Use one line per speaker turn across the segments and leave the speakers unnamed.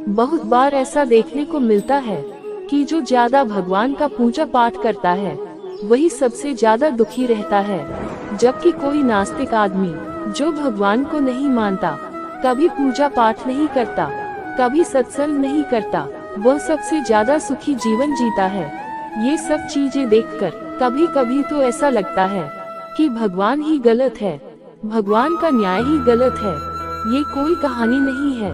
बहुत बार ऐसा देखने को मिलता है कि जो ज्यादा भगवान का पूजा पाठ करता है वही सबसे ज्यादा दुखी रहता है, जबकि कोई नास्तिक आदमी जो भगवान को नहीं मानता, कभी पूजा पाठ नहीं करता, कभी सत्संग नहीं करता, वह सबसे ज्यादा सुखी जीवन जीता है। ये सब चीजें देखकर कभी कभी तो ऐसा लगता है कि भगवान ही गलत है, भगवान का न्याय ही गलत है। ये कोई कहानी नहीं है,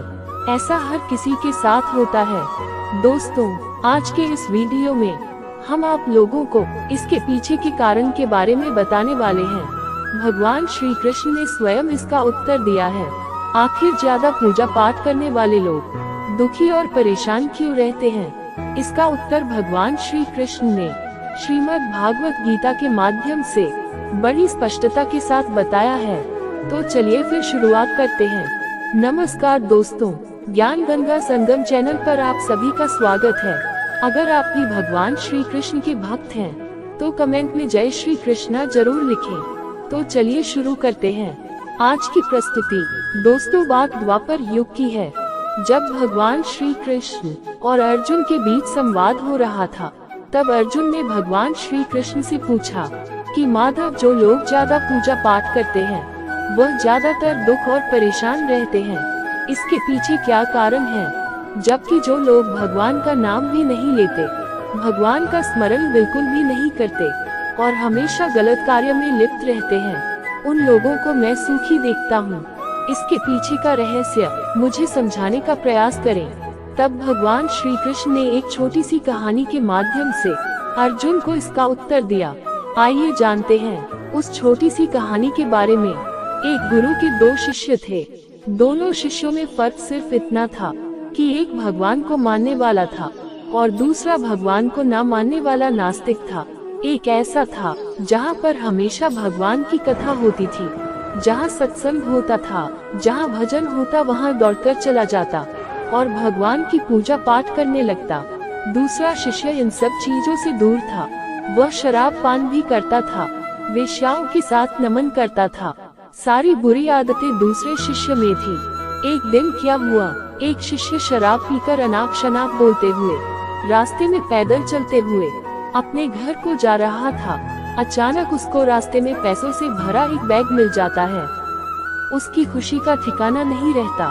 ऐसा हर किसी के साथ होता है। दोस्तों, आज के इस वीडियो में हम आप लोगों को इसके पीछे के कारण के बारे में बताने वाले हैं। भगवान श्री कृष्ण ने स्वयं इसका उत्तर दिया है। आखिर ज्यादा पूजा पाठ करने वाले लोग दुखी और परेशान क्यों रहते हैं? इसका उत्तर भगवान श्री कृष्ण ने श्रीमद् भागवत गीता के माध्यम से बड़ी स्पष्टता के साथ बताया है। तो चलिए फिर शुरुआत करते हैं। नमस्कार दोस्तों, ज्ञान गंगा संगम चैनल पर आप सभी का स्वागत है। अगर आप भी भगवान श्री कृष्ण के भक्त हैं, तो कमेंट में जय श्री कृष्णा जरूर लिखें। तो चलिए शुरू करते हैं आज की प्रस्तुति। दोस्तों, बात द्वापर युग की है, जब भगवान श्री कृष्ण और अर्जुन के बीच संवाद हो रहा था। तब अर्जुन ने भगवान श्री कृष्ण से पूछा कि माधव, जो लोग ज्यादा पूजा पाठ करते हैं वह ज्यादातर दुख और परेशान रहते हैं, इसके पीछे क्या कारण है? जबकि जो लोग भगवान का नाम भी नहीं लेते, भगवान का स्मरण बिल्कुल भी नहीं करते और हमेशा गलत कार्य में लिप्त रहते हैं, उन लोगों को मैं सुखी देखता हूँ। इसके पीछे का रहस्य मुझे समझाने का प्रयास करें। तब भगवान श्री कृष्ण ने एक छोटी सी कहानी के माध्यम से अर्जुन को इसका उत्तर दिया। आइए जानते हैं उस छोटी सी कहानी के बारे में। एक गुरु के दो शिष्य थे। दोनों शिष्यों में फर्क सिर्फ इतना था कि एक भगवान को मानने वाला था और दूसरा भगवान को न मानने वाला नास्तिक था। एक ऐसा था जहाँ पर हमेशा भगवान की कथा होती थी, जहाँ सत्संग होता था, जहाँ भजन होता वहाँ दौड़कर चला जाता और भगवान की पूजा पाठ करने लगता। दूसरा शिष्य इन सब चीजों से दूर था। वह शराब पान भी करता था, वेश्याओं के साथ नमन करता था। सारी बुरी आदतें दूसरे शिष्य में थी। एक दिन क्या हुआ, एक शिष्य शराब पीकर अनाप शनाप बोलते हुए रास्ते में पैदल चलते हुए अपने घर को जा रहा था। अचानक उसको रास्ते में पैसों से भरा एक बैग मिल जाता है। उसकी खुशी का ठिकाना नहीं रहता।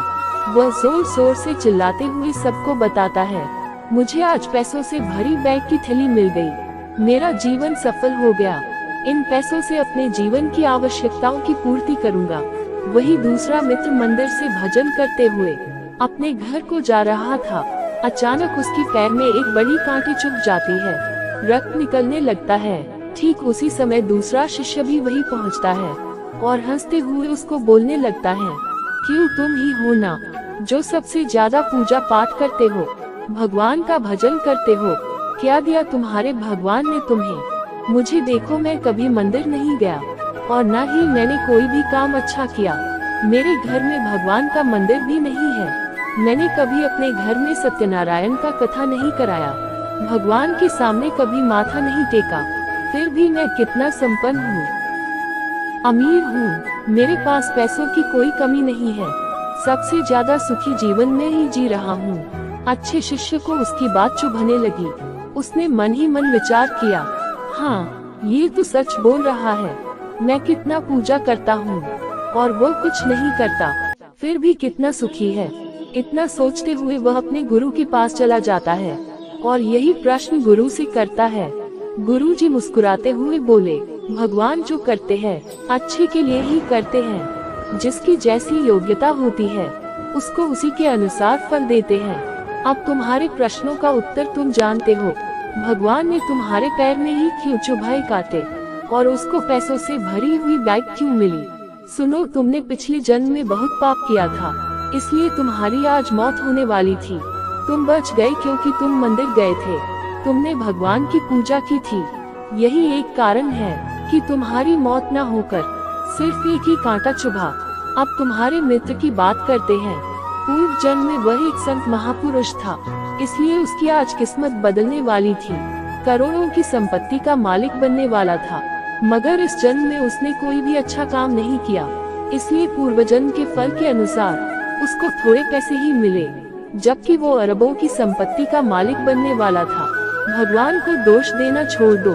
वह जोर जोर से चिल्लाते हुए सबको बताता है, मुझे आज पैसों से भरी बैग की थैली मिल गई, मेरा जीवन सफल हो गया, इन पैसों से अपने जीवन की आवश्यकताओं की पूर्ति करूंगा। वही दूसरा मित्र मंदिर से भजन करते हुए अपने घर को जा रहा था। अचानक उसकी पैर में एक बड़ी कांटे चुभ जाती है, रक्त निकलने लगता है। ठीक उसी समय दूसरा शिष्य भी वहीं पहुंचता है और हंसते हुए उसको बोलने लगता है, क्यों, तुम ही हो ना जो सबसे ज्यादा पूजा पाठ करते हो, भगवान का भजन करते हो, क्या दिया तुम्हारे भगवान ने तुम्हें? मुझे देखो, मैं कभी मंदिर नहीं गया और न ही मैंने कोई भी काम अच्छा किया। मेरे घर में भगवान का मंदिर भी नहीं है। मैंने कभी अपने घर में सत्यनारायण का कथा नहीं कराया, भगवान के सामने कभी माथा नहीं टेका। फिर भी मैं कितना संपन्न हूँ, अमीर हूँ, मेरे पास पैसों की कोई कमी नहीं है, सबसे ज्यादा सुखी जीवन में ही जी रहा हूँ। अच्छे शिष्य को उसकी बात चुभने लगी। उसने मन ही मन विचार किया, हाँ, ये तो सच बोल रहा है, मैं कितना पूजा करता हूँ और वो कुछ नहीं करता, फिर भी कितना सुखी है। इतना सोचते हुए वह अपने गुरु के पास चला जाता है और यही प्रश्न गुरु से करता है। गुरुजी मुस्कुराते हुए बोले, भगवान जो करते हैं अच्छे के लिए ही करते हैं, जिसकी जैसी योग्यता होती है उसको उसी के अनुसार फल देते हैं। अब तुम्हारे प्रश्नों का उत्तर तुम जानते हो। भगवान ने तुम्हारे पैर में ही क्यों चुभाए कांटे और उसको पैसों से भरी हुई बैग क्यों मिली? सुनो, तुमने पिछले जन्म में बहुत पाप किया था, इसलिए तुम्हारी आज मौत होने वाली थी। तुम बच गए क्योंकि तुम मंदिर गए थे, तुमने भगवान की पूजा की थी। यही एक कारण है कि तुम्हारी मौत न होकर सिर्फ एक ही कांटा चुभा। अब तुम्हारे मित्र की बात करते हैं। पूर्व जन्म में वह एक संत महापुरुष था, इसलिए उसकी आज किस्मत बदलने वाली थी। करोड़ों की संपत्ति का मालिक बनने वाला था, मगर इस जन्म में उसने कोई भी अच्छा काम नहीं किया। इसलिए पूर्वजन्म के फल के अनुसार उसको थोड़े पैसे ही मिले, जबकि वो अरबों की संपत्ति का मालिक बनने वाला था। भगवान को दोष देना छोड़ दो,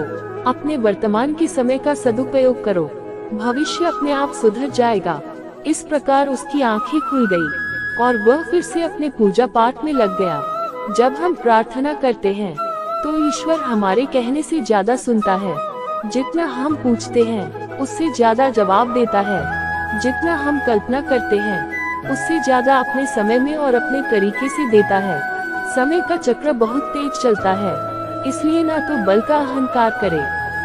अपने वर्तमान के समय का सदुपयोग करो, भविष्य अपने आप सुधर जाएगा। इस प्रकार उसकी आंखें खुल गई और वह फिर से अपने पूजा पाठ में लग गया। जब हम प्रार्थना करते हैं तो ईश्वर हमारे कहने से ज्यादा सुनता है। जितना हम पूछते हैं उससे ज्यादा जवाब देता है। जितना हम कल्पना करते हैं उससे ज्यादा अपने समय में और अपने तरीके से देता है। समय का चक्र बहुत तेज चलता है, इसलिए ना तो बल का अहंकार करे,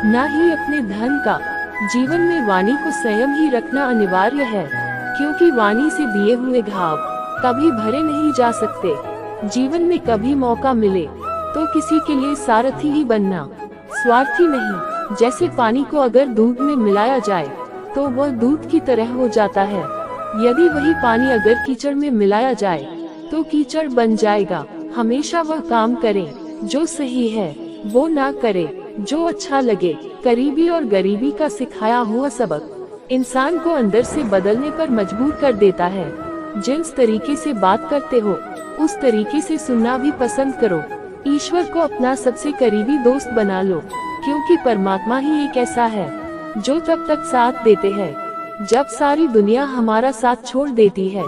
ना ही अपने धन का। जीवन में वाणी को संयम ही रखना अनिवार्य है, क्योंकि वाणी से दिए हुए घाव कभी भरे नहीं जा सकते। जीवन में कभी मौका मिले तो किसी के लिए सारथी ही बनना, स्वार्थी नहीं। जैसे पानी को अगर दूध में मिलाया जाए तो वह दूध की तरह हो जाता है, यदि वही पानी अगर कीचड़ में मिलाया जाए तो कीचड़ बन जाएगा। हमेशा वह काम करे जो सही है, वो ना करे जो अच्छा लगे। करीबी और गरीबी का सिखाया हुआ सबक इंसान को अंदर से बदलने पर मजबूर कर देता है। जिस तरीके से बात करते हो उस तरीके से सुनना भी पसंद करो। ईश्वर को अपना सबसे करीबी दोस्त बना लो, क्योंकि परमात्मा ही एक ऐसा है जो तब तक साथ देते हैं जब सारी दुनिया हमारा साथ छोड़ देती है।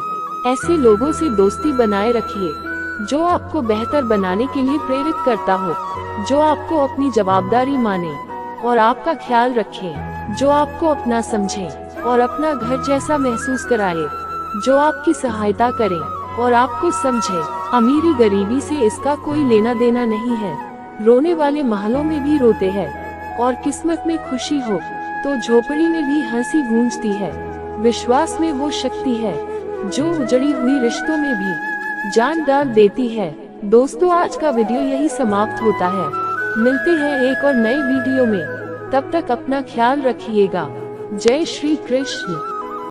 ऐसे लोगों से दोस्ती बनाए रखिए जो आपको बेहतर बनाने के लिए प्रेरित करता हो, जो आपको अपनी जवाबदारी माने और आपका ख्याल रखे, जो आपको अपना समझे और अपना घर जैसा महसूस कराए, जो आपकी सहायता करे और आपको समझे। अमीरी गरीबी से इसका कोई लेना देना नहीं है। रोने वाले महलों में भी रोते हैं और किस्मत में खुशी हो तो झोपड़ी में भी हंसी गूंजती है। विश्वास में वो शक्ति है जो उजड़ी हुई रिश्तों में भी जान डाल देती है। दोस्तों, आज का वीडियो यही समाप्त होता है। मिलते हैं एक और नए वीडियो में, तब तक अपना ख्याल रखिएगा। जय श्री कृष्ण।